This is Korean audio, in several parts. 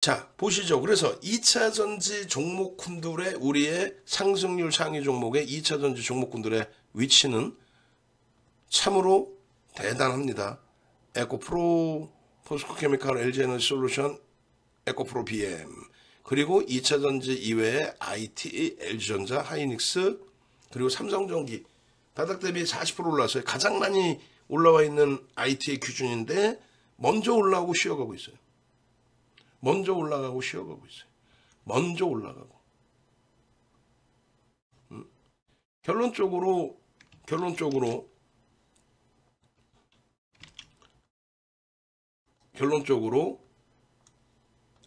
자, 보시죠. 그래서 2차전지 종목군들의 우리의 상승률 상위 종목의 2차전지 종목군들의 위치는 참으로 대단합니다. 에코프로, 포스코케미칼, LG에너지솔루션, 에코프로 BM, 그리고 2차전지 이외에 IT, LG전자, 하이닉스, 그리고 삼성전기 바닥 대비 40% 올라왔어요. 가장 많이 올라와 있는 IT의 기준인데 먼저 올라오고 쉬어가고 있어요. 먼저 올라가고 쉬어가고 있어요. 먼저 올라가고. 결론적으로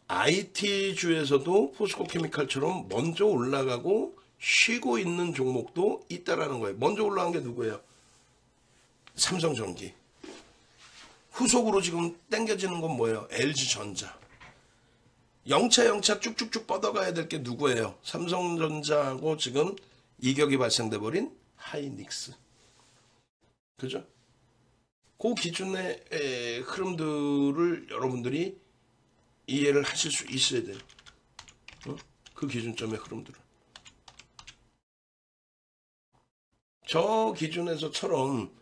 IT주에서도 포스코케미칼처럼 먼저 올라가고 쉬고 있는 종목도 있다라는 거예요. 먼저 올라간 게 누구예요? 삼성전기. 후속으로 지금 땡겨지는 건 뭐예요? LG전자. 영차 쭉쭉쭉 뻗어가야 될 게 누구예요? 삼성전자하고 지금 이격이 발생돼 버린 하이닉스. 그죠? 그 기준의 흐름들을 여러분들이 이해를 하실 수 있어야 돼요. 그 기준점의 흐름들을. 저 기준에서처럼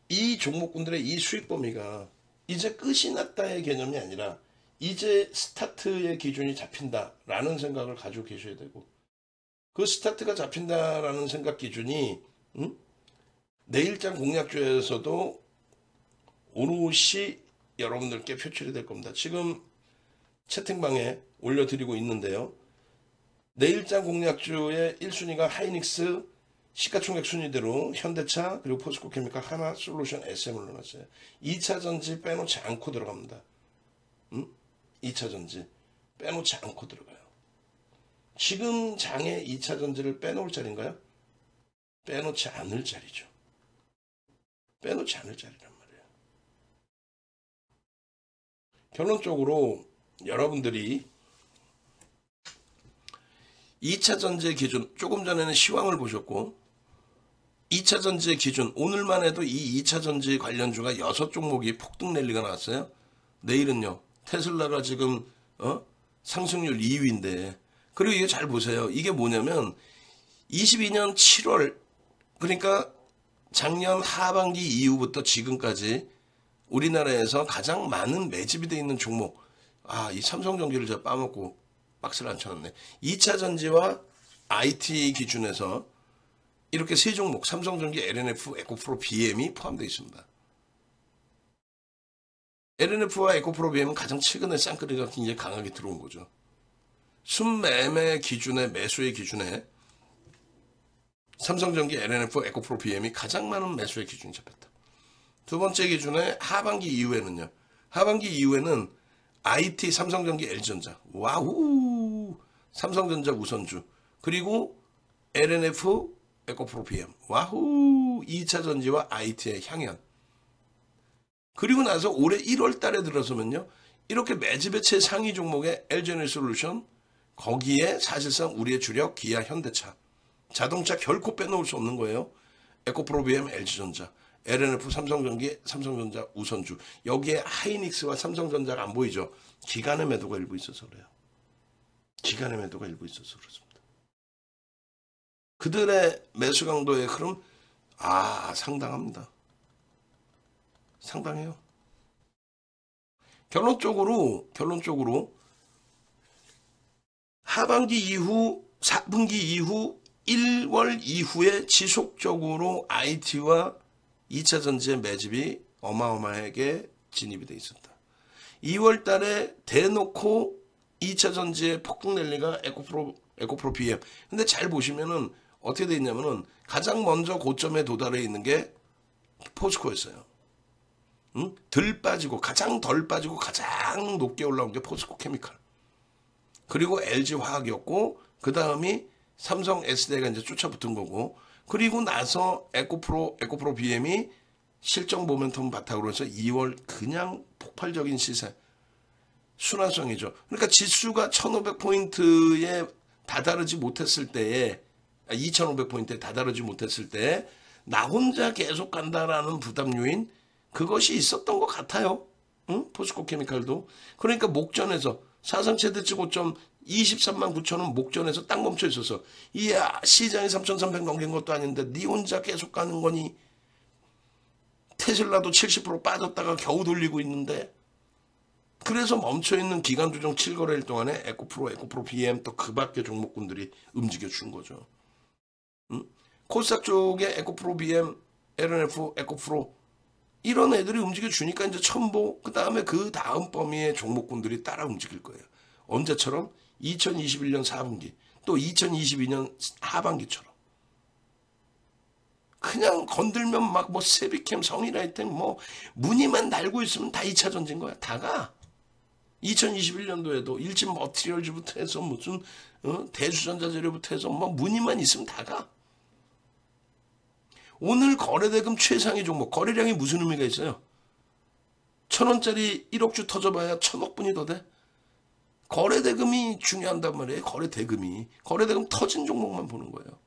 이 종목군들의 이 수익 범위가 이제 끝이 났다의 개념이 아니라 이제 스타트의 기준이 잡힌다라는 생각을 가지고 계셔야 되고, 그 스타트가 잡힌다라는 생각 기준이 내일장 공략주에서도 오롯이 여러분들께 표출이 될 겁니다. 지금 채팅방에 올려드리고 있는데요. 내일장 공략주의 1순위가 하이닉스, 시가총액 순위대로 현대차, 그리고 포스코케미칼, 하나솔루션, SM을 넣어놨어요. 2차전지 빼놓지 않고 들어갑니다. 2차전지 빼놓지 않고 들어가요. 지금 장에 2차전지를 빼놓을 자리인가요? 빼놓지 않을 자리죠. 빼놓지 않을 자리란 말이에요. 결론적으로 여러분들이 2차전지의 기준, 조금 전에는 시황을 보셨고 2차전지의 기준, 오늘만 해도 이 2차전지 관련주가 6종목이 폭등 랠리가 나왔어요. 내일은요. 테슬라가 지금 상승률 2위인데, 그리고 이게 잘 보세요. 이게 뭐냐면 22년 7월, 그러니까 작년 하반기 이후부터 지금까지 우리나라에서 가장 많은 매집이 되어 있는 종목, 이 삼성전기를 제가 빠먹고 박스를 안 쳐놨네. 2차전지와 IT 기준에서 이렇게 세 종목, 삼성전기, LNF, 에코프로, BM이 포함되어 있습니다. LNF와 에코프로 BM은 가장 최근에 쌍끌이가 굉장히 강하게 들어온 거죠. 순매매 기준의 매수의 기준에 삼성전기, LNF, 에코프로 BM이 가장 많은 매수의 기준이 잡혔다. 두 번째 기준에 하반기 이후에는요. 하반기 이후에는 IT, 삼성전기, LG전자, 와우, 삼성전자 우선주, 그리고 LNF, 에코프로 BM, 와우, 2차전지와 IT의 향연. 그리고 나서 올해 1월 달에 들어서면요. 이렇게 매집의 최상위 종목의 LG에너지솔루션, 거기에 사실상 우리의 주력 기아, 현대차, 자동차 결코 빼놓을 수 없는 거예요. 에코프로 BM, LG전자, LNF, 삼성전기, 삼성전자 우선주. 여기에 하이닉스와 삼성전자가 안 보이죠. 기간의 매도가 일부 있어서 그래요. 기간의 매도가 일부 있어서 그렇습니다. 그들의 매수 강도의 흐름, 상당합니다. 상당해요. 결론적으로 하반기 이후, 4분기 이후, 1월 이후에 지속적으로 IT와 2차전지의 매집이 어마어마하게 진입이 돼 있었다. 2월 달에 대놓고 2차전지의 폭등 랠리가 에코프로 BM. 근데 잘 보시면은 어떻게 돼 있냐면은 가장 먼저 고점에 도달해 있는 게 포스코였어요. 덜 빠지고, 가장 덜 빠지고 가장 높게 올라온 게 포스코케미칼. 그리고 LG화학이었고, 그 다음이 삼성 SDI가 이제 쫓아붙은 거고, 그리고 나서 에코프로 BM이 실적 모멘텀 바탕으로 해서 2월 그냥 폭발적인 시세. 순환성이죠. 그러니까 지수가 1500포인트에 다다르지 못했을 때에, 2500포인트에 다다르지 못했을 때에 나 혼자 계속 간다라는 부담 요인, 그것이 있었던 것 같아요. 포스코케미칼도. 그러니까 목전에서 사상 최대치 고점 23만 9천 원 목전에서 딱 멈춰 있어서 이야 시장이 3,300 넘긴 것도 아닌데 니 혼자 계속 가는 거니. 테슬라도 70% 빠졌다가 겨우 돌리고 있는데. 그래서 멈춰있는 기간 조정 7거래일 동안에 에코프로 BM 또 그 밖에 종목군들이 움직여준 거죠. 응? 코스닥 쪽에 에코프로 BM, LNF, 에코프로 이런 애들이 움직여주니까 이제 첨보 그 다음에 그 다음 범위의 종목군들이 따라 움직일 거예요. 언제처럼? 2021년 4분기 또 2022년 하반기처럼. 그냥 건들면 막 뭐 세비캠, 성일아이템 뭐 무늬만 달고 있으면 다 2차 전지인 거야. 다가. 2021년도에도 일진 머티리얼즈부터 해서 무슨 대수전자 재료부터 해서 뭐 무늬만 있으면 다가. 오늘 거래대금 최상위 종목 거래량이 무슨 의미가 있어요? 1,000원짜리 1억주 터져봐야 1,000억 분이 더 돼. 거래대금이 중요한단 말이에요. 거래대금 터진 종목만 보는 거예요.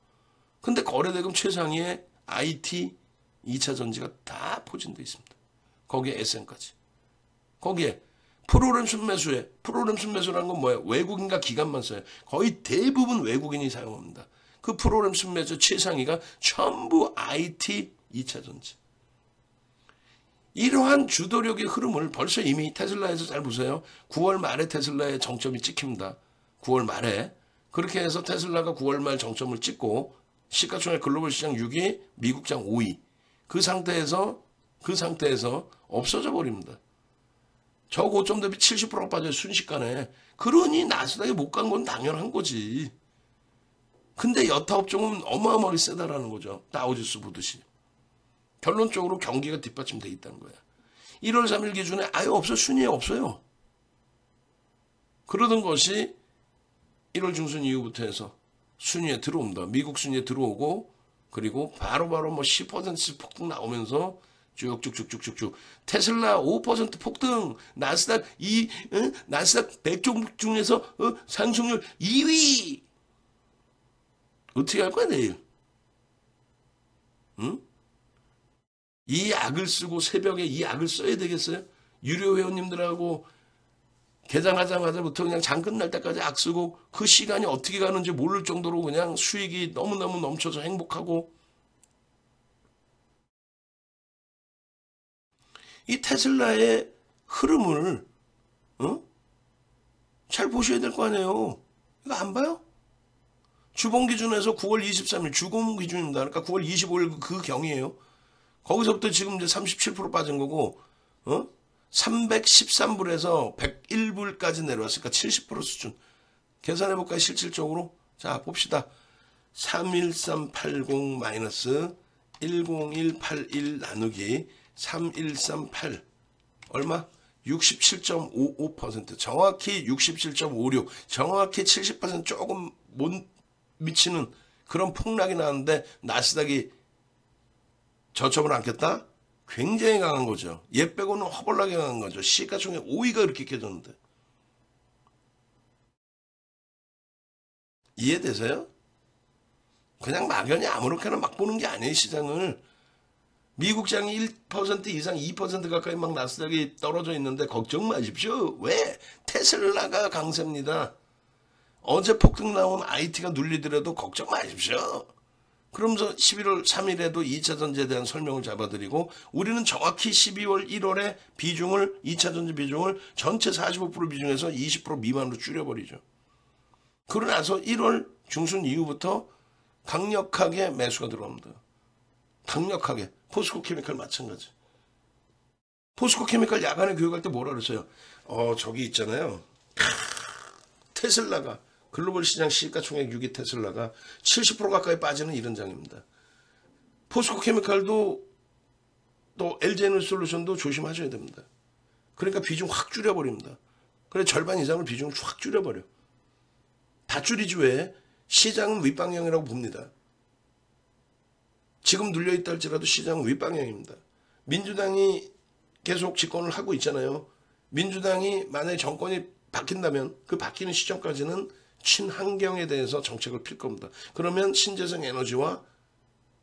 근데 거래대금 최상위에 IT, 2차 전지가 다 포진되어 있습니다. 거기에 SM까지. 거기에 프로그램 순매수라는 건 뭐예요? 외국인과 기관만 써요. 거의 대부분 외국인이 사용합니다. 그 프로그램 순매수 최상위가 전부 IT, 2차 전지. 이러한 주도력의 흐름을 벌써 이미 테슬라에서 잘 보세요. 9월 말에 테슬라의 정점이 찍힙니다. 9월 말에. 그렇게 해서 테슬라가 9월 말 정점을 찍고 시가총액 글로벌 시장 6위, 미국장 5위. 그 상태에서 없어져 버립니다. 저 고점 대비 70% 빠져요. 순식간에. 그러니 나스닥에 못 간 건 당연한 거지. 근데 여타 업종은 어마어마하게 세다라는 거죠. 다우지수 보듯이. 결론적으로 경기가 뒷받침돼 있다는 거야. 1월 3일 기준에 아예 없어. 순위에 없어요. 그러던 것이 1월 중순 이후부터 해서 순위에 들어옵니다. 미국 순위에 들어오고 그리고 바로바로 뭐 10%씩 폭등 나오면서 쭉쭉쭉쭉쭉 테슬라 5% 폭등, 나스닥 100종목 중에서 상승률 2위. 어떻게 할 거야 내일? 응? 이 약을 쓰고 새벽에 이 약을 써야 되겠어요? 유료 회원님들하고 개장하자마자부터 그냥 장 끝날 때까지 약 쓰고 그 시간이 어떻게 가는지 모를 정도로 그냥 수익이 너무너무 넘쳐서 행복하고. 이 테슬라의 흐름을 잘 보셔야 될 거 아니에요. 이거 안 봐요? 주봉 기준에서 9월 23일 주봉 기준입니다. 그러니까 9월 25일 그 경이에요. 거기서부터 지금 이제 37% 빠진 거고 313불에서 101불까지 내려왔으니까 70% 수준. 계산해볼까요? 실질적으로. 자 봅시다. 31380 마이너스 10181 나누기 3138 얼마? 67.55%. 정확히 67.56. 정확히 70% 조금 못 미치는 그런 폭락이 나왔는데 나스닥이 저점을 안겠다? 굉장히 강한 거죠. 얘 빼고는 허벌나게 강한 거죠. 시가총액 5위가 이렇게 깨졌는데. 이해되세요? 그냥 막연히 아무렇게나 막 보는 게 아니에요. 시장을. 미국장이 1% 이상 2% 가까이 막 나스닥이 떨어져 있는데 걱정 마십시오. 왜? 테슬라가 강세입니다. 어제 폭등 나온 IT가 눌리더라도 걱정 마십시오. 그러면서 11월 3일에도 2차 전지에 대한 설명을 잡아드리고 우리는 정확히 12월 1월에 비중을 2차 전지 비중을 전체 45% 비중에서 20% 미만으로 줄여버리죠. 그러고 나서 1월 중순 이후부터 강력하게 매수가 들어옵니다. 강력하게. 포스코 케미칼 마찬가지. 포스코 케미칼 야간에 교육할 때 뭐라 그랬어요? 저기 있잖아요. 테슬라가 글로벌 시장 시가총액 6위 테슬라가 70% 가까이 빠지는 이런 장입니다. 포스코 케미칼도 또 LG에너지솔루션도 조심하셔야 됩니다. 그러니까 비중 확 줄여버립니다. 그래 절반 이상을 비중을 확 줄여버려. 다 줄이지 왜? 시장은 윗방향이라고 봅니다. 지금 눌려있다 할지라도 시장은 윗방향입니다. 민주당이 계속 집권을 하고 있잖아요. 민주당이 만약에 정권이 바뀐다면 그 바뀌는 시점까지는 친환경에 대해서 정책을 필 겁니다. 그러면 신재생 에너지와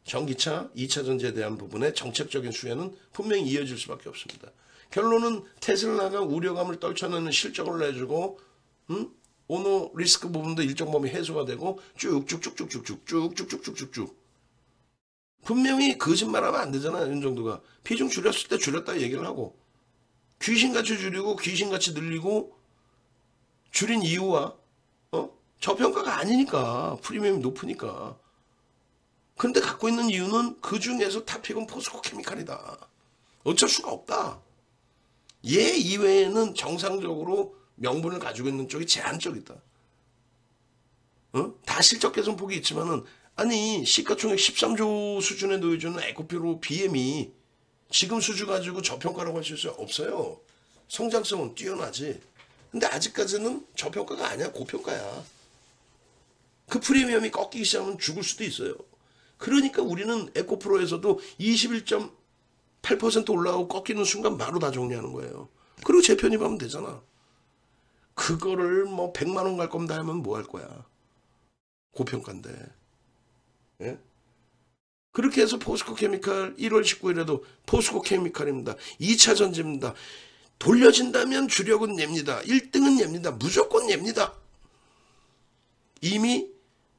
전기차, 2차 전지에 대한 부분의 정책적인 수혜는 분명히 이어질 수밖에 없습니다. 결론은 테슬라가 우려감을 떨쳐내는 실적을 내주고 응? 오너 리스크 부분도 일정 범위 해소가 되고 쭉쭉쭉쭉쭉쭉쭉쭉쭉쭉쭉 분명히 거짓말하면 안 되잖아요. 윤정도가 비중 줄였을 때 줄였다 얘기를 하고 귀신같이 줄이고 귀신같이 늘리고 줄인 이유와 저평가가 아니니까 프리미엄이 높으니까. 그런데 갖고 있는 이유는 그 중에서 탑픽은 포스코 케미칼이다. 어쩔 수가 없다. 얘 이외에는 정상적으로 명분을 가지고 있는 쪽이 제한적이다. 다 실적 개선 폭이 있지만은 아니 시가총액 13조 수준에 놓여주는 에코프로 BM이 지금 수주 가지고 저평가라고 할 수 있어요? 없어요. 성장성은 뛰어나지. 근데 아직까지는 저평가가 아니야. 고평가야. 그 프리미엄이 꺾이기 시작하면 죽을 수도 있어요. 그러니까 우리는 에코프로에서도 21.8% 올라가고 꺾이는 순간 바로 다 정리하는 거예요. 그리고 재편입하면 되잖아. 그거를 뭐 100만 원 갈 겁니다 하면 뭐 할 거야. 고평가인데. 예? 그렇게 해서 포스코 케미칼 1월 19일에도 포스코 케미칼입니다. 2차 전지입니다. 돌려진다면 주력은 냅니다. 1등은 냅니다. 무조건 냅니다. 이미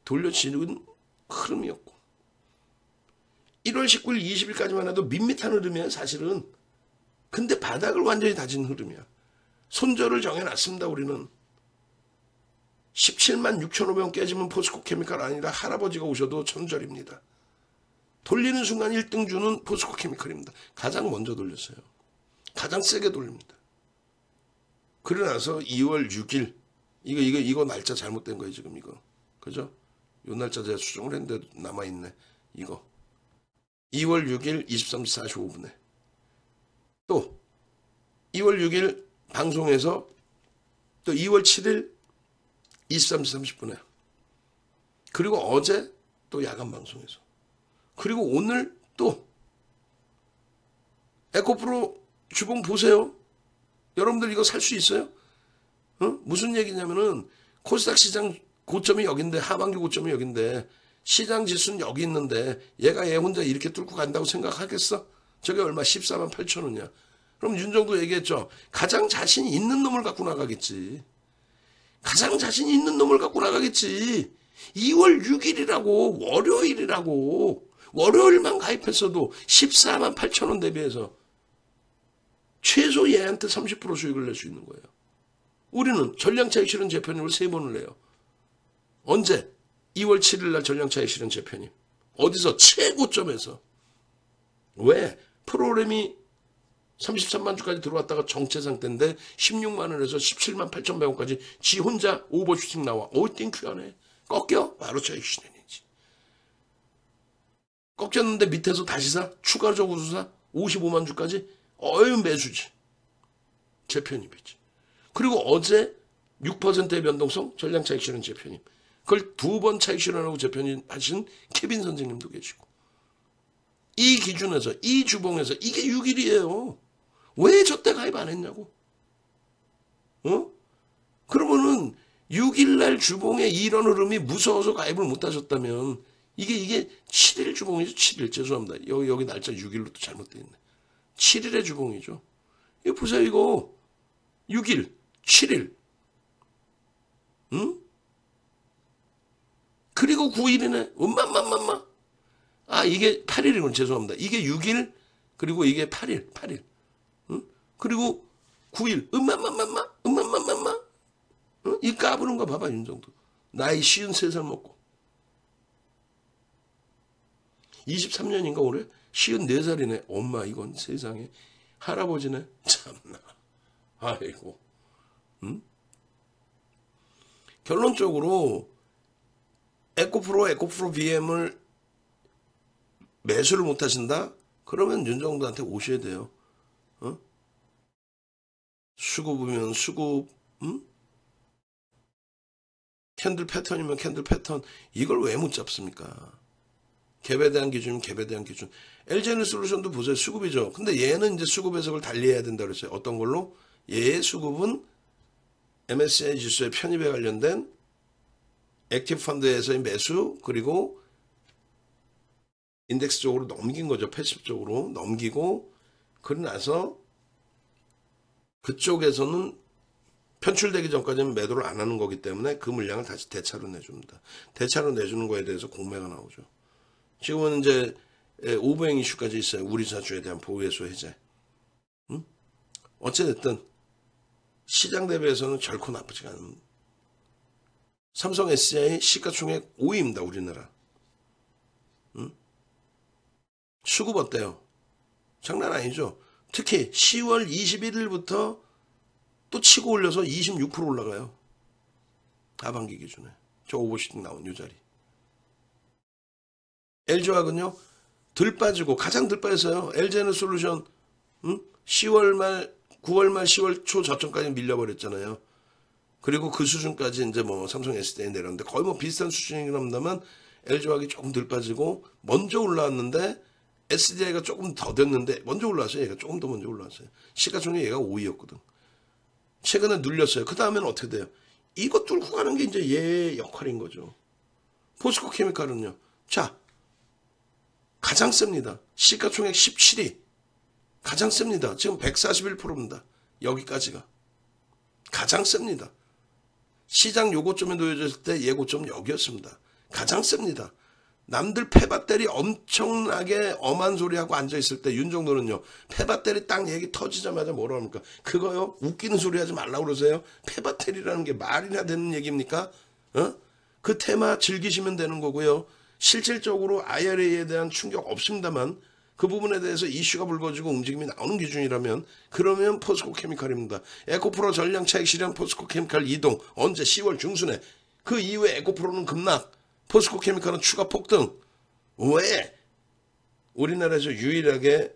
돌려지는 흐름이었고 1월 19일 20일까지만 해도 밋밋한 흐름이야 사실은. 근데 바닥을 완전히 다진 흐름이야. 손절을 정해놨습니다. 우리는 17만 6,500원 깨지면 포스코 케미칼 아니라 할아버지가 오셔도 손절입니다. 돌리는 순간 1등 주는 포스코 케미칼입니다. 가장 먼저 돌렸어요. 가장 세게 돌립니다. 그러고 나서 2월 6일 이거 날짜 잘못된 거예요 지금 이거. 그죠? 요 날짜 제가 수정을 했는데 남아있네. 이거 2월 6일 23시 45분에 또 2월 6일 방송에서 또 2월 7일 23시 30분에 그리고 어제 또 야간 방송에서 그리고 오늘 또 에코프로 주봉 보세요. 여러분들 이거 살 수 있어요? 무슨 얘기냐면은 코스닥 시장 고점이 여긴데 하반기 고점이 여긴데 시장 지수는 여기 있는데 얘가 얘 혼자 이렇게 뚫고 간다고 생각하겠어? 저게 얼마 14만 8천 원이야. 그럼 윤정도 얘기했죠. 가장 자신 있는 놈을 갖고 나가겠지. 가장 자신 있는 놈을 갖고 나가겠지. 2월 6일이라고 월요일이라고 월요일만 가입했어도 14만 8천 원 대비해서 최소 얘한테 30% 수익을 낼 수 있는 거예요. 우리는 전량차익 실현 재편임을 3번을 내요. 언제? 2월 7일 날 전량차익 실현 재편임. 어디서? 최고점에서. 왜? 프로그램이 33만 주까지 들어왔다가 정체 상태인데 16만 원에서 17만 8,100원까지 지 혼자 오버슈팅 나와. 땡큐하네. 꺾여? 바로 차익 실현이지. 꺾였는데 밑에서 다시 사? 추가적으로 사? 55만 주까지? 매수지. 재편입이지. 그리고 어제 6%의 변동성 전량차익 실현 재편임. 그걸 2번 차익 실현하고 재편임 하신 케빈 선생님도 계시고. 이 기준에서 이 주봉에서 이게 6일이에요. 왜 저때 가입 안 했냐고. 그러면은 6일날 주봉에 이런 흐름이 무서워서 가입을 못 하셨다면 이게 7일 주봉이죠. 7일. 죄송합니다. 여기 날짜 6일로 또 잘못되어 있네. 7일의 주봉이죠. 이거 보세요. 이거 6일, 7일. 응? 그리고 9일이네. 엄마마마마. 이게 8일이군. 죄송합니다. 이게 6일 그리고 이게 8일. 응? 그리고 9일. 엄마마마마. 응? 이 까부는 거 봐봐. 윤정도. 나이 53살 먹고. 23년인가 올해? 54살이네. 엄마 이건 세상에. 할아버지네. 참나. 아이고. 응? 결론적으로 에코프로 BM을 매수를 못 하신다? 그러면 윤정도한테 오셔야 돼요. 수급이면 수급, 캔들 패턴이면 캔들 패턴. 이걸 왜 못 잡습니까? 갭에 대한 기준이면 갭에 대한 기준. LG에너지솔루션도 보세요. 수급이죠. 근데 얘는 이제 수급 해석을 달리 해야 된다고 그랬어요. 어떤 걸로? 얘의 수급은 MSCI 지수의 편입에 관련된 액티브 펀드에서의 매수 그리고 인덱스 쪽으로 넘긴 거죠. 패시브 쪽으로 넘기고 그러고 나서 그쪽에서는 편출되기 전까지는 매도를 안 하는 거기 때문에 그 물량을 다시 대차로 내줍니다. 대차로 내주는 거에 대해서 공매가 나오죠. 지금은 이제 오버행 이슈까지 있어요. 우리사주에 대한 보호해소 해제. 어찌됐든 시장 대비해서는 결코 나쁘지가 않은 삼성 SDI 시가총액 5위입니다. 우리나라. 수급 어때요? 장난 아니죠. 특히 10월 21일부터 또 치고 올려서 26% 올라가요. 하반기 기준에. 저 오버슈팅 나온 요 자리. LG화학은요. 들 빠지고 가장 들 빠졌어요. LG에너솔루션 10월 말 9월 말 10월 초 저점까지 밀려버렸잖아요. 그리고 그 수준까지 이제 뭐 삼성 SDI 내렸는데 거의 뭐 비슷한 수준이긴 합니다만 LG화학이 조금 들 빠지고 먼저 올라왔는데 SDI가 조금 더 됐는데 먼저 올라왔어요. 얘가 조금 더 먼저 올라왔어요. 시가총액 얘가 5위였거든. 최근에 눌렸어요. 그 다음에는 어떻게 돼요? 이것 뚫고 가는 게 이제 얘의 역할인 거죠. 포스코 케미칼은요. 자, 가장 셉니다. 시가총액 17위. 가장 셉니다. 지금 141%입니다. 여기까지가. 가장 셉니다. 시장 요고점에 놓여졌을 때 예고점 여기였습니다. 가장 셉니다. 남들 폐배터리 엄청나게 엄한 소리하고 앉아있을 때 윤정도는요. 폐배터리 딱 얘기 터지자마자 뭐라 합니까? 그거요? 웃기는 소리 하지 말라고 그러세요? 폐배터리라는 게 말이나 되는 얘기입니까? 그 테마 즐기시면 되는 거고요. 실질적으로 IRA에 대한 충격 없습니다만 그 부분에 대해서 이슈가 불거지고 움직임이 나오는 기준이라면 그러면 포스코 케미칼입니다. 에코프로 전량 차익 실현 포스코 케미칼 이동 언제 10월 중순에 그 이후에 에코프로는 급락 포스코 케미칼은 추가 폭등. 왜? 우리나라에서 유일하게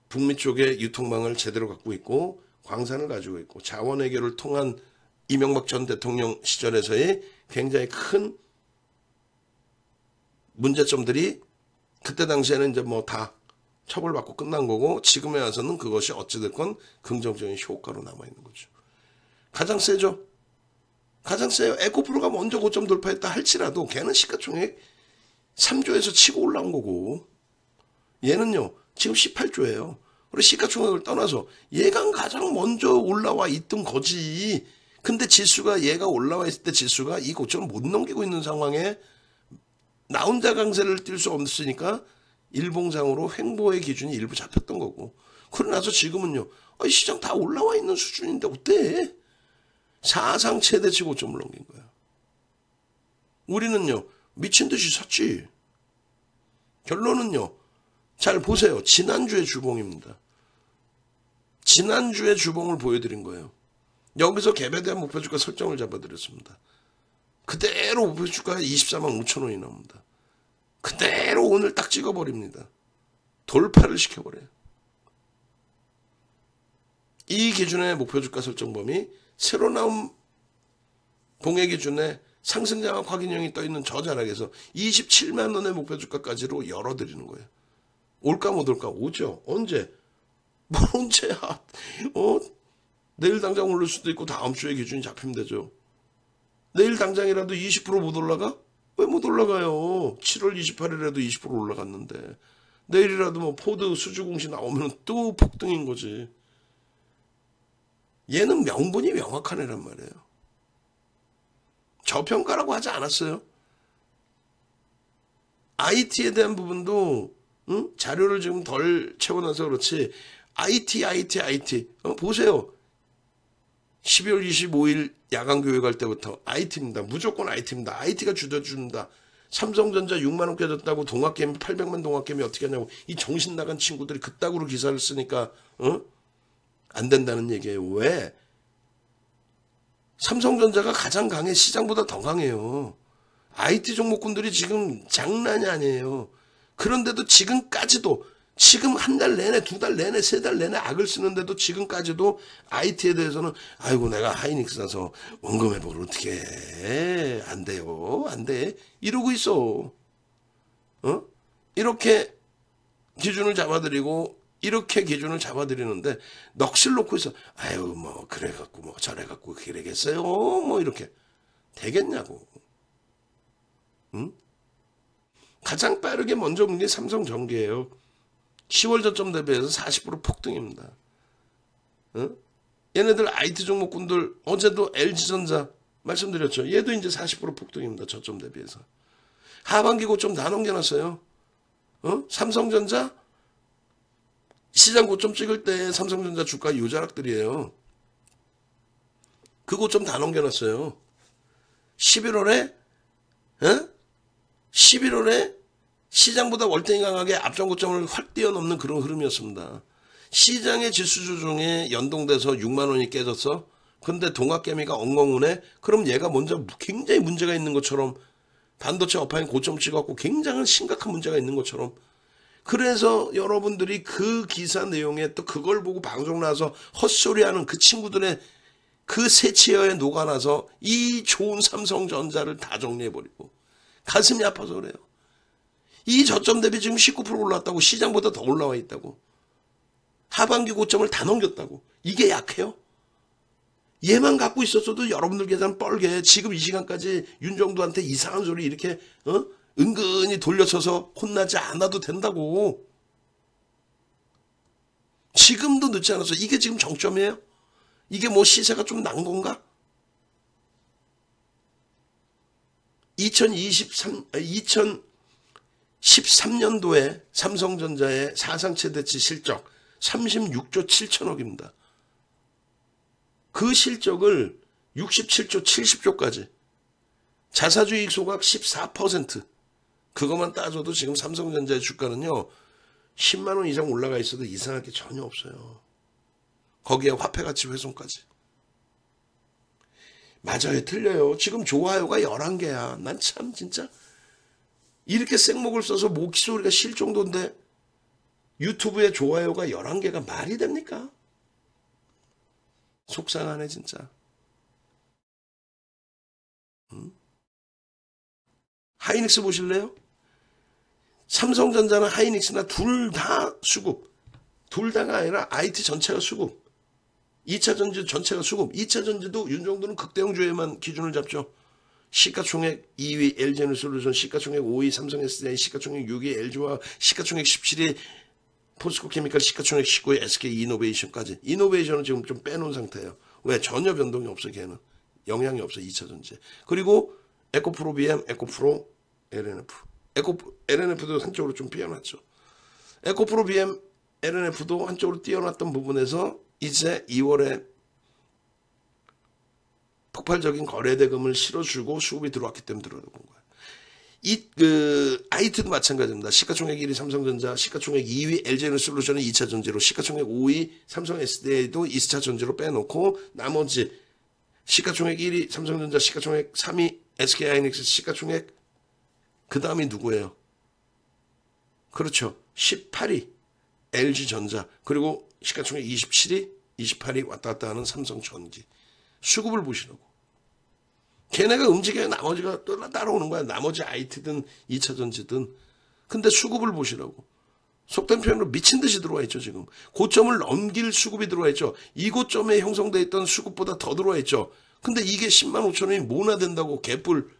북미 쪽에 유통망을 제대로 갖고 있고 광산을 가지고 있고 자원 외교를 통한 이명박 전 대통령 시절에서의 굉장히 큰 문제점들이 그때 당시에는 이제 뭐 다 처벌받고 끝난 거고 지금에 와서는 그것이 어찌됐건 긍정적인 효과로 남아있는 거죠. 가장 세죠. 가장 세요. 에코프로가 먼저 고점 돌파했다 할지라도 걔는 시가총액 3조에서 치고 올라온 거고 얘는요 지금 18조예요. 그리고 시가총액을 떠나서 얘가 가장 먼저 올라와 있던 거지. 근데 지수가 얘가 올라와 있을 때 지수가 이 고점을 못 넘기고 있는 상황에 나 혼자 강세를 띨 수 없으니까 일봉상으로 횡보의 기준이 일부 잡혔던 거고 그러고 나서 지금은요 시장 다 올라와 있는 수준인데 어때? 사상 최대치 고점을 넘긴 거야. 우리는요 미친 듯이 샀지. 결론은요 잘 보세요. 지난주의 주봉입니다. 지난주의 주봉을 보여드린 거예요. 여기서 갭에 대한 목표주가 설정을 잡아드렸습니다. 그대로 목표주가가 24만 5천 원이 나옵니다. 그대로 오늘 딱 찍어버립니다. 돌파를 시켜버려요. 이 기준의 목표주가 설정 범위 새로 나온 봉해 기준에 상승장악 확인형이 떠있는 저 자락에서 27만 원의 목표주가까지로 열어드리는 거예요. 올까 못 올까? 오죠. 언제? 뭘 언제야? 내일 당장 오를 수도 있고 다음 주에 기준이 잡히면 되죠. 내일 당장이라도 20% 못 올라가? 왜 못 올라가요? 7월 28일에도 20% 올라갔는데 내일이라도 뭐 포드 수주공시 나오면 또 폭등인 거지. 얘는 명분이 명확한 애란 말이에요. 저평가라고 하지 않았어요. IT에 대한 부분도 자료를 지금 덜 채워놔서 그렇지 IT 보세요. 12월 25일 야간 교육 할 때부터 IT입니다. 무조건 IT입니다. IT가 주도해준다. 삼성전자 6만원 깨졌다고 동학개미 800만 동학개미 어떻게 하냐고 이 정신 나간 친구들이 그따구로 기사를 쓰니까 안 된다는 얘기예요. 왜? 삼성전자가 가장 강해. 시장보다 더 강해요. IT 종목군들이 지금 장난이 아니에요. 그런데도 지금까지도 지금 한 달 내내, 두 달 내내, 세 달 내내 악을 쓰는데도 지금까지도 IT에 대해서는 아이고 내가 하이닉스 사서 원금 회복을 어떻게 해. 안 돼요. 안 돼. 이러고 있어. 이렇게 기준을 잡아드리고 이렇게 기준을 잡아드리는데 넋을 놓고 있어. 아유 뭐 그래갖고 뭐 저래갖고 그래겠어요. 뭐 이렇게 되겠냐고. 응? 가장 빠르게 먼저 온 게 삼성전기예요. 10월 저점 대비해서 40% 폭등입니다. 응? 얘네들 IT 종목군들 어제도 LG전자 말씀드렸죠. 얘도 이제 40% 폭등입니다. 저점 대비해서. 하반기 고점 다 넘겨놨어요. 삼성전자 시장 고점 찍을 때 삼성전자 주가 요자락들이에요. 그 고점 다 넘겨놨어요. 11월에 11월에 시장보다 월등히 강하게 앞전 고점을 확 뛰어넘는 그런 흐름이었습니다. 시장의 지수 조정에 연동돼서 6만 원이 깨졌어. 근데 동학개미가 엉엉우네. 그럼 얘가 먼저 굉장히 문제가 있는 것처럼 반도체 업황이 고점 찍었고 굉장히 심각한 문제가 있는 것처럼. 그래서 여러분들이 그 기사 내용에 또 그걸 보고 방송 나와서 헛소리하는 그 친구들의 그 새치어에 녹아나서 이 좋은 삼성전자를 다 정리해버리고 가슴이 아파서 그래요. 이 저점 대비 지금 19% 올랐다고. 시장보다 더 올라와 있다고. 하반기 고점을 다 넘겼다고. 이게 약해요? 얘만 갖고 있었어도 여러분들 계산 뻘게 지금 이 시간까지 윤정두한테 이상한 소리 이렇게 은근히 돌려쳐서 혼나지 않아도 된다고. 지금도 늦지 않았어. 이게 지금 정점이에요? 이게 뭐 시세가 좀 난 건가? 2013년도에 삼성전자의 사상 최대치 실적 36조 7천억입니다. 그 실적을 67조 70조까지 자사주익 소각 14% 그것만 따져도 지금 삼성전자의 주가는요 10만원 이상 올라가 있어도 이상할 게 전혀 없어요. 거기에 화폐가치 훼손까지. 맞아요. 틀려요. 지금 좋아요가 11개야. 난 참 진짜 이렇게 생목을 써서 목소리가 쉴 정도인데 유튜브에 좋아요가 11개가 말이 됩니까? 속상하네 진짜. 하이닉스 보실래요? 삼성전자나 하이닉스나 둘 다 수급. 둘 다가 아니라 IT 전체가 수급. 2차전지 전체가 수급. 2차전지도 윤정도는 극대형주에만 기준을 잡죠. 시가총액 2위 LG에너지솔루션, 시가총액 5위 삼성 SDI, 시가총액 6위 LG와 시가총액 17위 포스코케미칼, 시가총액 19위 SK이노베이션까지. 이노베이션은 지금 좀 빼놓은 상태예요. 왜? 전혀 변동이 없어 걔는. 영향이 없어 2차전지에. 그리고 에코프로 BM, 에코프로 LNF. LNF도 한쪽으로 좀 뛰어났죠. 에코프로 BM, LNF도 한쪽으로 뛰어났던 부분에서 이제 2월에 폭발적인 거래대금을 실어주고 수급이 들어왔기 때문에 들어오는 거예요. IT도 마찬가지입니다. 시가총액 1위 삼성전자, 시가총액 2위 LG에너지솔루션은 2차 전지로, 시가총액 5위 삼성 SDI도 2차 전지로 빼놓고 나머지 시가총액 1위 삼성전자, 시가총액 3위 SK하이닉스, 시가총액 그 다음이 누구예요? 그렇죠. 18위 LG전자, 그리고 시가총액 27위, 28위 왔다 갔다 하는 삼성전기. 수급을 보시라고. 걔네가 움직여야 나머지가 또 따라오는 거야. 나머지 IT든 2차전지든. 근데 수급을 보시라고. 속된 표현으로 미친 듯이 들어와 있죠 지금. 고점을 넘길 수급이 들어와 있죠. 이 고점에 형성되어 있던 수급보다 더 들어와 있죠. 근데 이게 10만 5천 원이 뭐나 된다고 개뿔.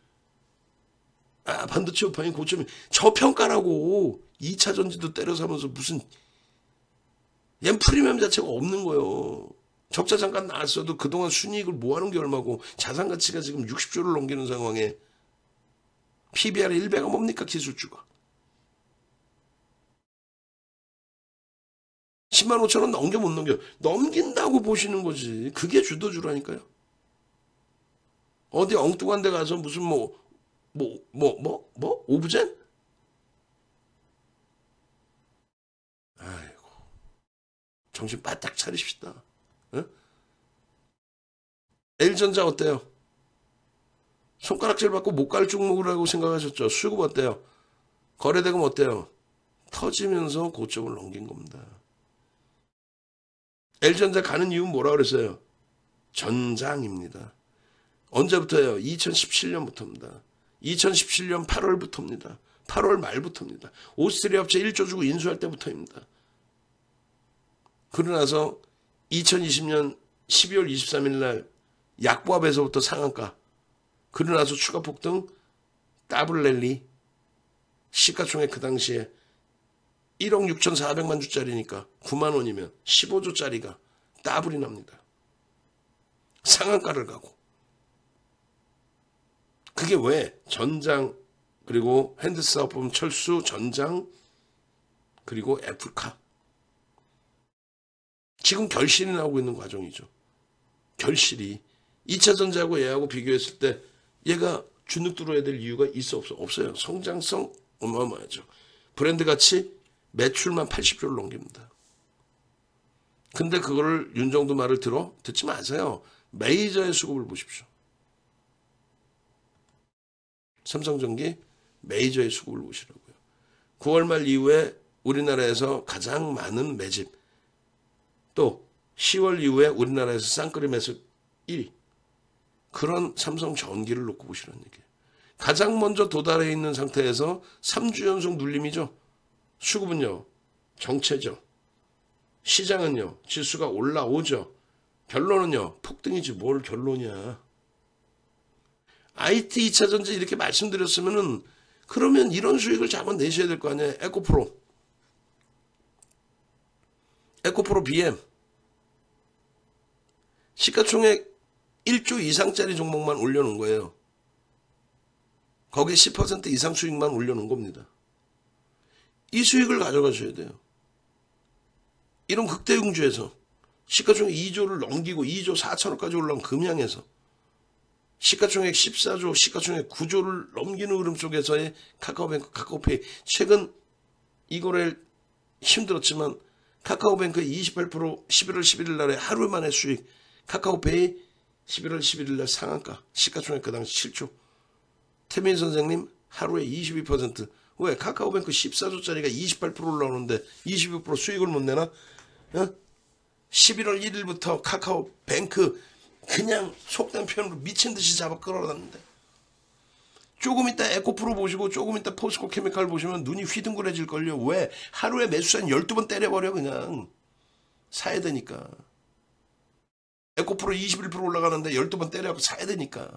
반도체 업황이 고점이. 저평가라고. 2차전지도 때려사면서 무슨. 얘는 프리미엄 자체가 없는 거예요. 적자 잠깐 나왔어도 그동안 순이익을 모아놓은 게 얼마고 자산 가치가 지금 60조를 넘기는 상황에 PBR 1배가 뭡니까 기술주가. 10만 5천 원 넘겨 못 넘겨. 넘긴다고 보시는 거지. 그게 주도주라니까요. 어디 엉뚱한 데 가서 무슨 오브젠? 아이고 정신 바짝 차리십시다. 어? L전자 어때요? 손가락질 받고 못 갈 종목이라고 생각하셨죠? 수급 어때요? 거래대금 어때요? 터지면서 고점을 넘긴 겁니다. L전자 가는 이유는 뭐라 그랬어요? 전장입니다. 언제부터예요? 2017년부터입니다. 2017년 8월부터입니다. 8월 말부터입니다. 오스트리아 업체 1조 주고 인수할 때부터입니다. 그러고 나서 2020년 12월 23일 날 약보합에서부터 상한가. 그러고 나서 추가 폭등, 더블 랠리, 시가총액 그 당시에 1억 6,400만 주짜리니까 9만 원이면 15조짜리가 더블이 납니다. 상한가를 가고. 그게 왜? 전장, 그리고 핸드사업품 철수, 전장, 그리고 애플카. 지금 결실이 나오고 있는 과정이죠. 결실이. 2차 전지하고 얘하고 비교했을 때 얘가 주눅 들어야 될 이유가 있어 없어? 없어요. 성장성 어마어마하죠. 브랜드 가치 매출만 80조를 넘깁니다. 근데 그거를 윤정도 말을 듣지 마세요. 메이저의 수급을 보십시오. 삼성전기 메이저의 수급을 보시라고요. 9월 말 이후에 우리나라에서 가장 많은 매집, 또 10월 이후에 우리나라에서 쌍끌이 매수 1위. 그런 삼성전기를 놓고 보시라는 얘기예요. 가장 먼저 도달해 있는 상태에서 3주 연속 눌림이죠. 수급은요, 정체죠. 시장은요, 지수가 올라오죠. 결론은요, 폭등이지 뭘 결론이야. IT 2차 전지 이렇게 말씀드렸으면은 그러면 이런 수익을 잡아내셔야 될 거 아니에요. 에코프로 BM 시가총액 1조 이상짜리 종목만 올려놓은 거예요. 거기에 10% 이상 수익만 올려놓은 겁니다. 이 수익을 가져가셔야 돼요. 이런 극대웅주에서 시가총액 2조를 넘기고 2조 4천억까지 올라온 금양에서 시가총액 14조, 시가총액 9조를 넘기는 흐름 속에서의 카카오뱅크, 카카오페이. 최근 이거를 힘들었지만 카카오뱅크 28% 11월 11일 날에 하루 만에 수익, 카카오페이 11월 11일 날 상한가, 시가총액 그 당시 7조. 태민 선생님 하루에 22%. 왜? 카카오뱅크 14조짜리가 28% 올라오는데 22% 수익을 못 내나? 어? 11월 1일부터 카카오뱅크 그냥 속된 표현으로 미친 듯이 잡아 끌어놨는데, 조금 이따 에코프로 보시고 조금 이따 포스코 케미칼 보시면 눈이 휘둥그레질걸요. 왜? 하루에 매수한 12번 때려버려. 그냥 사야 되니까. 에코프로 21% 올라가는데 12번 때려갖고 사야 되니까.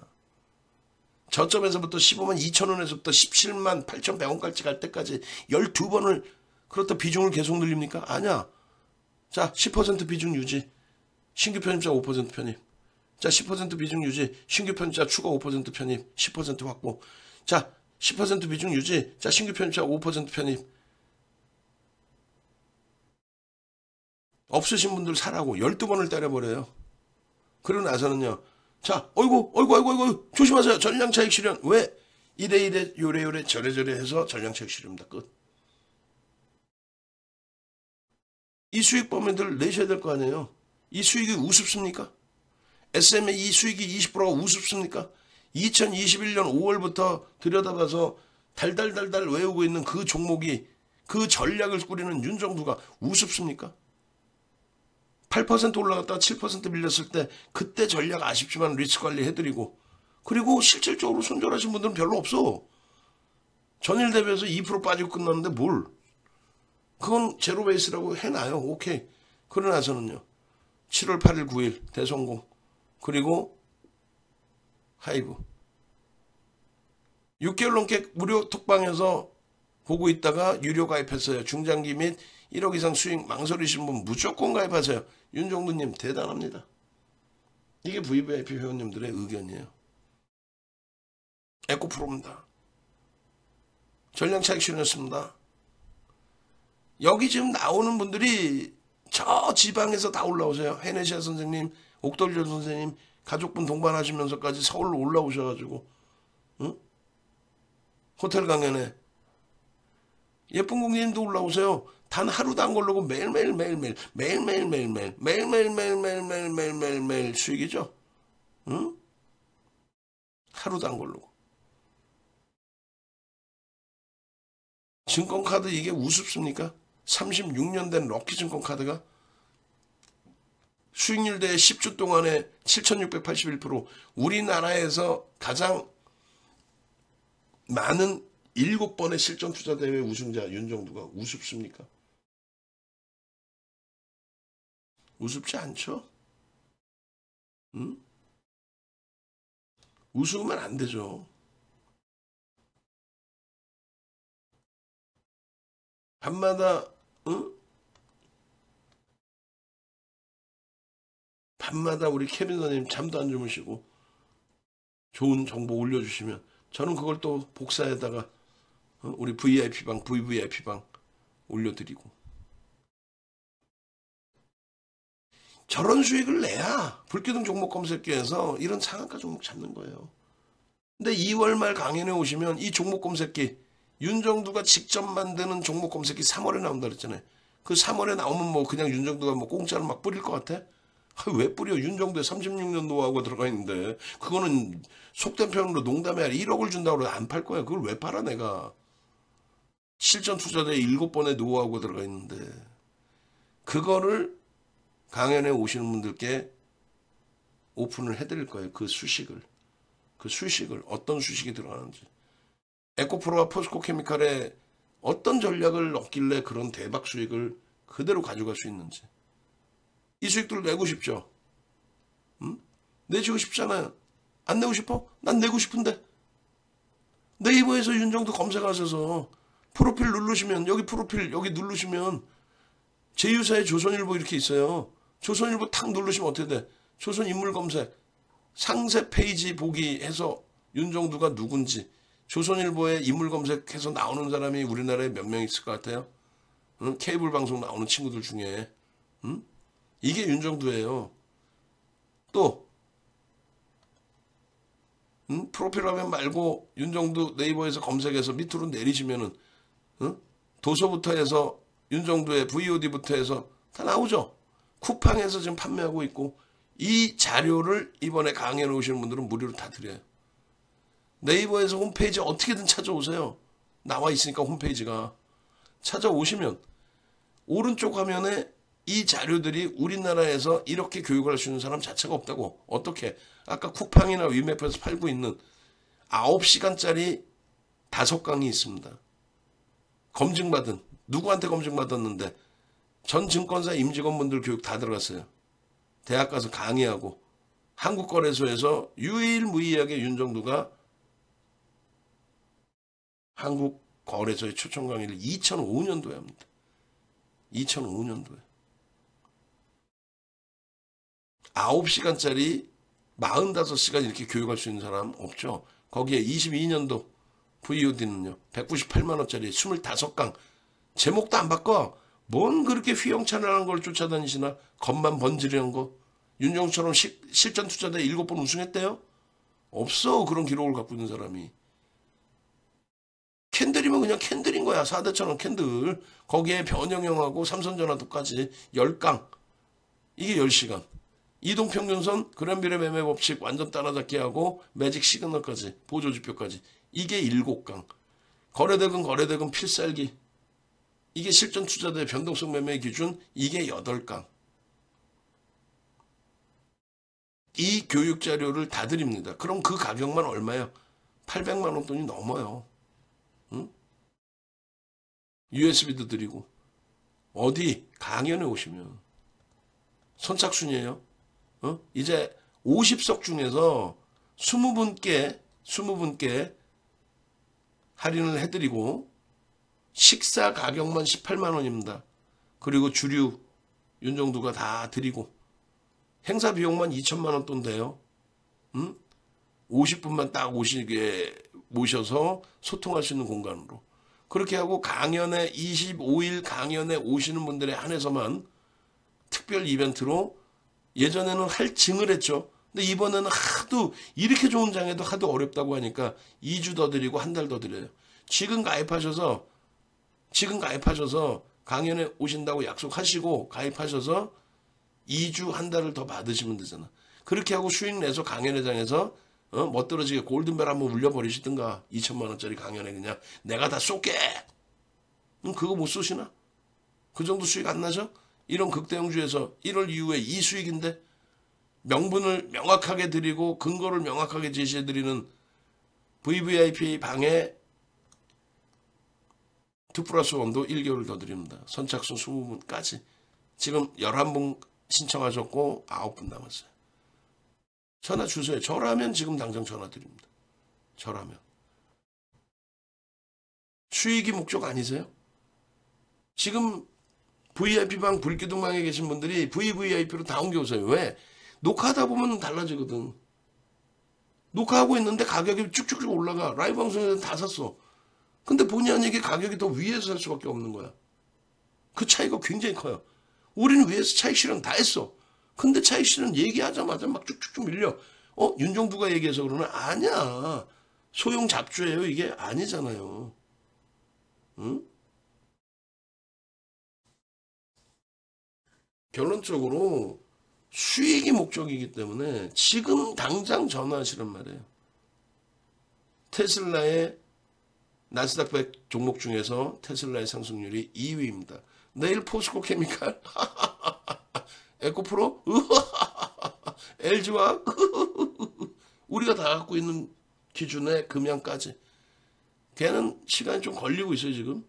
저점에서부터 15만 2천원에서부터 17만 8,100원까지 갈 때까지 12번을, 그렇다 비중을 계속 늘립니까? 아니야. 자, 10% 비중 유지, 신규 편입자 5% 편입. 자, 10% 비중 유지, 신규 편입자 추가 5% 편입, 10% 확보. 자, 10% 비중 유지, 자, 신규 편입자 5% 편입. 없으신 분들 사라고 12번을 때려버려요. 그러고 나서는요, 자, 어이구, 조심하세요. 전량차익 실현. 왜? 이래 요래 저래 해서 전량차익 실현입니다. 끝. 이 수익 범위들 내셔야 될 거 아니에요. 이 수익이 우습습니까? SM의 이 수익이 20%가 우습습니까? 2021년 5월부터 들여다봐서 달달달달 외우고 있는 그 종목이, 그 전략을 꾸리는 윤정두가 우습습니까? 8% 올라갔다가 7% 밀렸을 때 그때 전략 아쉽지만 리스크 관리 해드리고, 그리고 실질적으로 손절하신 분들은 별로 없어. 전일 대비해서 2% 빠지고 끝났는데 뭘. 그건 제로 베이스라고 해놔요. 오케이. 그러고 나서는요, 7월 8일 9일 대성공, 그리고 하이브 6개월 넘게 무료 톡방에서 보고 있다가 유료 가입했어요. 중장기 및 1억 이상 수익 망설이시는 분 무조건 가입하세요. 윤정두님 대단합니다. 이게 VVIP 회원님들의 의견이에요. 에코프로입니다. 전량차익 실현했습니다. 여기 지금 나오는 분들이 저 지방에서 다 올라오세요. 헤네시아 선생님, 옥돌절 선생님, 가족분 동반하시면서까지 서울로 올라오셔가지고, 응? 호텔 강연에 예쁜 공주님도 올라오세요. 단 하루도 안 걸르고 매일매일 수익이죠. 응? 하루도 안 걸르고. 증권카드 이게 우습습니까? 36년 된 럭키증권카드가 수익률 대 10주 동안에 7,681%, 우리나라에서 가장 많은 7번의 실전투자대회 우승자 윤정두가 우습습니까? 우습지 않죠? 응? 우스우면 안 되죠. 밤마다, 응? 밤마다 우리 케빈 선생님 잠도 안 주무시고 좋은 정보 올려주시면 저는 그걸 또 복사해다가 우리 VIP방, VVIP방 올려드리고 저런 수익을 내야 불기둥 종목 검색기에서 이런 상한가 종목 잡는 거예요. 근데 2월 말 강연에 오시면 이 종목 검색기 윤정두가 직접 만드는 종목 검색기 3월에 나온다 그랬잖아요. 그 3월에 나오면 뭐 그냥 윤정두가 뭐 공짜로 막 뿌릴 것 같아? 왜 뿌려? 윤정두에 36년 노하우가 들어가 있는데 그거는 속된 표현으로 농담이 아니라 1억을 준다고 해도 안 팔 거야. 그걸 왜 팔아 내가? 실전 투자자에 7번의 노하우가 들어가 있는데 그거를 강연에 오시는 분들께 오픈을 해드릴 거예요. 그 수식을 어떤 수식이 들어가는지 에코프로와 포스코케미칼에 어떤 전략을 넣길래 그런 대박 수익을 그대로 가져갈 수 있는지 이 수익들을 내고 싶죠? 응? 내주고 싶잖아요. 안 내고 싶어? 난 내고 싶은데 네이버에서 윤정두 검색하셔서 프로필 누르시면 여기 프로필 여기 누르시면 제휴사의 조선일보 이렇게 있어요. 조선일보 탁 누르시면 어떻게 돼? 조선 인물 검색 상세 페이지 보기 해서 윤정두가 누군지 조선일보에 인물 검색해서 나오는 사람이 우리나라에 몇 명 있을 것 같아요? 응? 케이블 방송 나오는 친구들 중에 응? 이게 윤정두예요. 또 응? 프로필 화면 말고 윤정두 네이버에서 검색해서 밑으로 내리시면은 응? 도서부터 해서 윤정두의 VOD부터 해서 다 나오죠. 쿠팡에서 지금 판매하고 있고 이 자료를 이번에 강연에 오시는 분들은 무료로 다 드려요. 네이버에서 홈페이지 어떻게든 찾아오세요. 나와 있으니까 홈페이지가. 찾아오시면 오른쪽 화면에 이 자료들이 우리나라에서 이렇게 교육을 할 수 있는 사람 자체가 없다고. 어떻게? 아까 쿠팡이나 위메프에서 팔고 있는 9시간짜리 5강이 있습니다. 검증받은 누구한테 검증받았는데 전 증권사 임직원분들 교육 다 들어갔어요. 대학 가서 강의하고 한국거래소에서 유일무이하게 윤정두가 한국거래소의 초청 강의를 2005년도에 합니다. 2005년도에 9시간짜리 45시간 이렇게 교육할 수 있는 사람 없죠. 거기에 22년도 VOD는요 198만원짜리 25강 제목도 안 바꿔. 뭔 그렇게 휘영찬이라는 걸 쫓아다니시나. 겉만 번지르는 거. 윤정처럼 실전 투자대 7번 우승했대요? 없어. 그런 기록을 갖고 있는 사람이. 캔들이면 그냥 캔들인 거야. 4대천원 캔들. 거기에 변형형하고 삼성전화도까지 10강. 이게 10시간. 이동평균선, 그랜비례 매매법칙 완전 따라잡기 하고 매직 시그널까지, 보조지표까지. 이게 7강. 거래대금 필살기. 이게 실전 투자대 변동성 매매 기준. 이게 8강. 이 교육 자료를 다 드립니다. 그럼 그 가격만 얼마예요? 800만 원 돈이 넘어요. 응? USB도 드리고. 어디 강연에 오시면 선착순이에요. 이제 50석 중에서 20분께 할인을 해드리고 식사 가격만 18만 원입니다. 그리고 주류 윤정두가 다 드리고 행사 비용만 2천만 원 돈대요. 50분만 딱 오시게 모셔서 소통할 수 있는 공간으로. 그렇게 하고 강연에 25일 강연에 오시는 분들에 한해서만 특별 이벤트로 예전에는 할 징을 했죠. 근데 이번에는 하도 이렇게 좋은 장에도 하도 어렵다고 하니까 2주 더 드리고 한 달 더 드려요. 지금 가입하셔서 강연에 오신다고 약속하시고 가입하셔서 2주 한 달을 더 받으시면 되잖아. 그렇게 하고 수익 내서 강연회장에서 멋들어지게 골든벨 한번 울려버리시든가. 2천만 원짜리 강연에 그냥 내가 다 쏠게. 그거 못 쏘시나? 그 정도 수익 안 나죠? 이런 극대형주에서 1월 이후에 이 수익인데 명분을 명확하게 드리고 근거를 명확하게 제시해드리는 VVIP 방에 2+1도 1개월 더 드립니다. 선착순 20분까지. 지금 11분 신청하셨고 9분 남았어요. 전화 주세요. 저라면 지금 당장 전화 드립니다. 저라면. 수익이 목적 아니세요? 지금 VIP방 불기둥방에 계신 분들이 VVIP로 다 옮겨오세요. 왜? 녹화하다 보면 달라지거든. 녹화하고 있는데 가격이 쭉쭉쭉 올라가. 라이브 방송에서 다 샀어. 근데 본의 아니게 가격이 더 위에서 살 수밖에 없는 거야. 그 차이가 굉장히 커요. 우리는 위에서 차익 실현 다 했어. 근데 차익 실현 얘기하자마자 막 쭉쭉쭉 밀려. 윤정두가 얘기해서 그러나? 아니야. 소형 잡주예요. 이게 아니잖아요. 응? 결론적으로 수익이 목적이기 때문에 지금 당장 전화하시란 말이에요. 테슬라의 나스닥 100 종목 중에서 테슬라의 상승률이 2위입니다. 내일 포스코 케미칼, 에코프로, LG화학, 우리가 다 갖고 있는 기준의 금양까지. 걔는 시간이 좀 걸리고 있어요, 지금.